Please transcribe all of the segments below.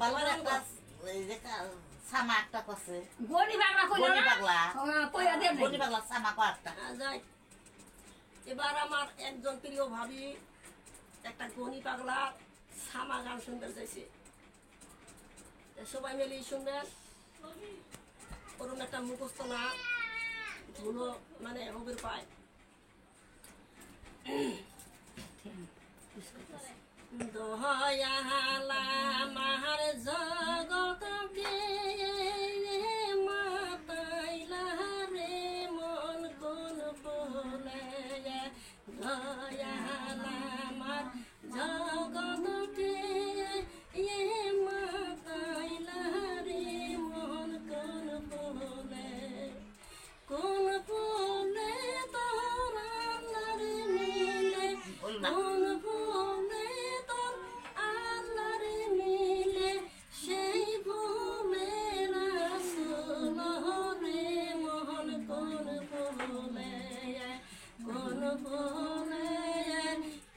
বালার একটা এই যে সামা একটা কছে গনি পাগলা কইলো গনি না পাগলা কইয়া দেন গনি পাগলা সামা কয়টা যাই এবার আমার একজন প্রিয় ভাবি একটা গনি পাগলা সামা গান শুনতে চাইছে সবাই মিলে শুনবেন ওরম একটা মুখস্থ না ধুলো মানে হবির পায় দয়ালা মার জগতকে মাতাইলা রে মন কোন বলে দয়ালা মার জগতকে মাতাইলা রে মন কোন বলে কোন বলে তোরা রে মিলে কোন বলে তোর আল্লাহর মিলে সেই ভুলের আসল রে মন কোন বলে কোন বলে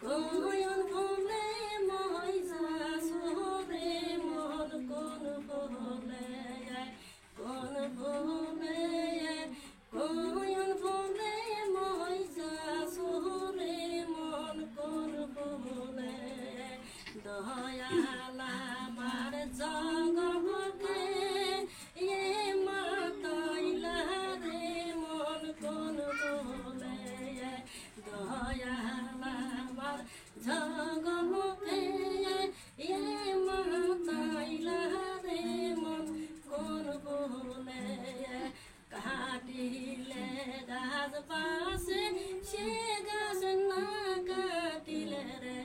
কোন বলে মই যাসরে মন কোন বলে কোন বলে কোন বলে মই যাসরে মন কোন বলে দয়ালা মার জগবকে এ মাতাইলা রে মন কোন বলে দয়ালা মার জগবকে এ মাতাইলা রে মন কোন বলে কাটিলে গাছ পাশে সে গাছ না কাটিলে রে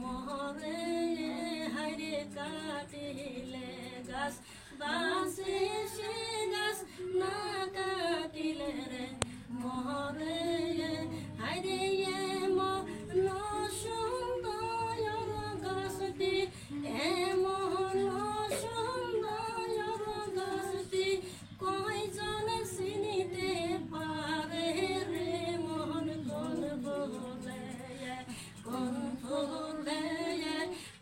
মরে হাইরে কাটিলে গাছ বাসে সে গাছ না কাটিলে রে মরে হাইরে মন সুন্দর গাছটি এমন সুন্দর গাছটি কয়জন চিনিতে পারে রে মন কোন বলে কোন বলে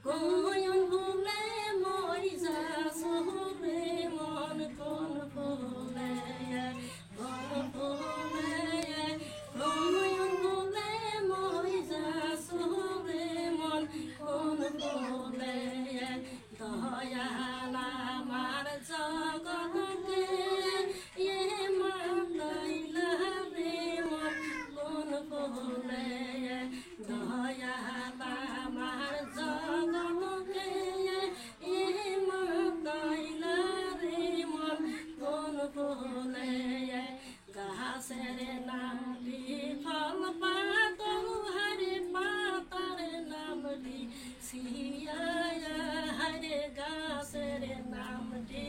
কোন বলে মই যাসরে মন কোন বলে কোন বলে কোন বলে মই যাসরে মন কোন বলে দয়ালা মার জগতকে এ মাতাইলা রে মন কোন বলে দয়ালা মার জগতকে এ মাতাইলা রে মন কোন বলে গাছের নামটি ফল পাতর হারে পাতার নামটি সিয়া হারে গাছের নামটি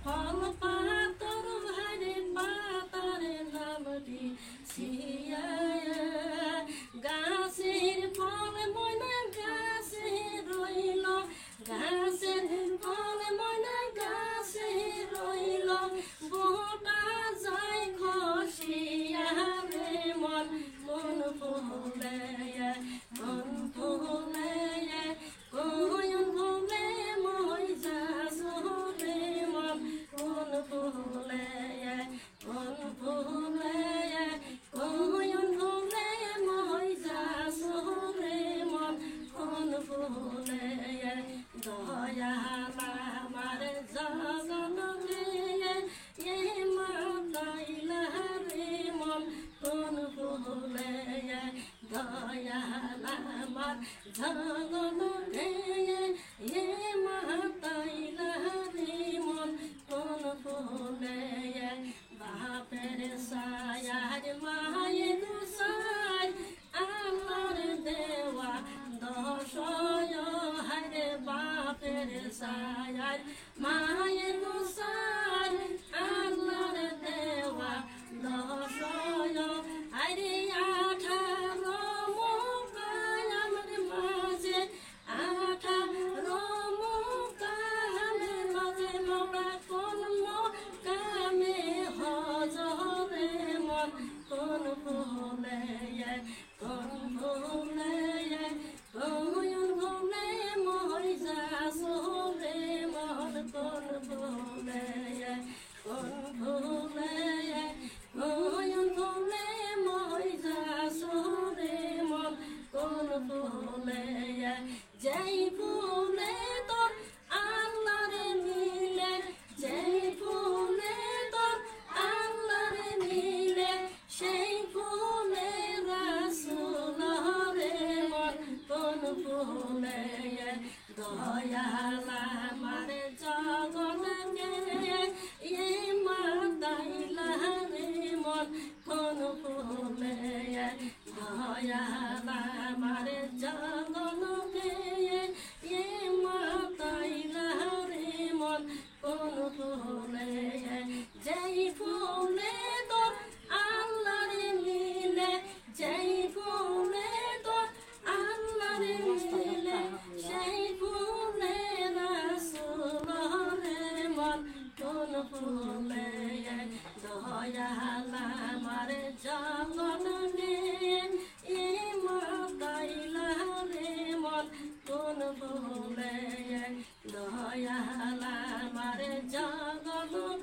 ফল পাতর হারে পাতার নামটি সিয়া গাছের ফল ময়না গাছে রইল গাছের ফল ময়না গাছে রইল বোটা যায় খসিয়া রে মন কোন বলে কোন বলে কোন বলে মই যাসরে মন কোন বলে কোন বলে কোন বলে মই যাসরে মন কোন বলে দয়ালা মার জগতকে এ মাতাইলা রে মন কোন বলে দয়ালা মার জগতকে এ মাতাইলা রে মন কোন বলে বাপের সায়ার মায়ের সায় আমার দেওয়া দশয় হারে বাপের সায়ার মায়ের সায় আমার দেওয়া দশয় হারে 18 মুকায় আমার মাঝে 18 মুকায় আমার মাঝে মোরা কোন কামে হজরে মন কোন বলে কোন বলে কোন বলে মই যাসরে মন দয়াল আমার জগনকে এই মাতাইলা রে মন কোন ফুলে দয়াল আমার জগনকে এই মাতাইলা রে মন কোন ফুলে যেই ফুলে তোর আল্লাহর মিলে যেই ফুলে তোর আল্লাহর মিলে সেই ফুলে রাসূল রে মন কোন ফুলে দয়াল আমার জগনে এই মাতাইলা রে মন কোন ফুলে দয়াল আমার জগনে